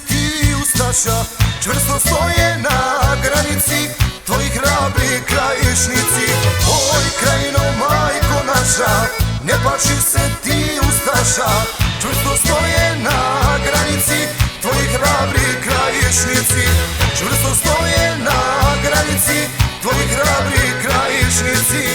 ti ustaša čvrsto stoje na granici, tvoji hrabri krajišnici. Oj krajino, majko naša, ne plaši se ti ustaša, čvrsto stoje na granici, tvoji hrabri krajišnici. Čvrsto stoje na granici, tvoji hrabri krajišnici.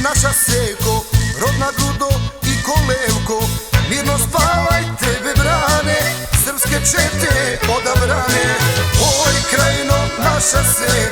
Naša seko, rodna Grudo i kolevko, mirno spavaj, tebe brane srpske čete odabrane. Oj krajino, naša seko,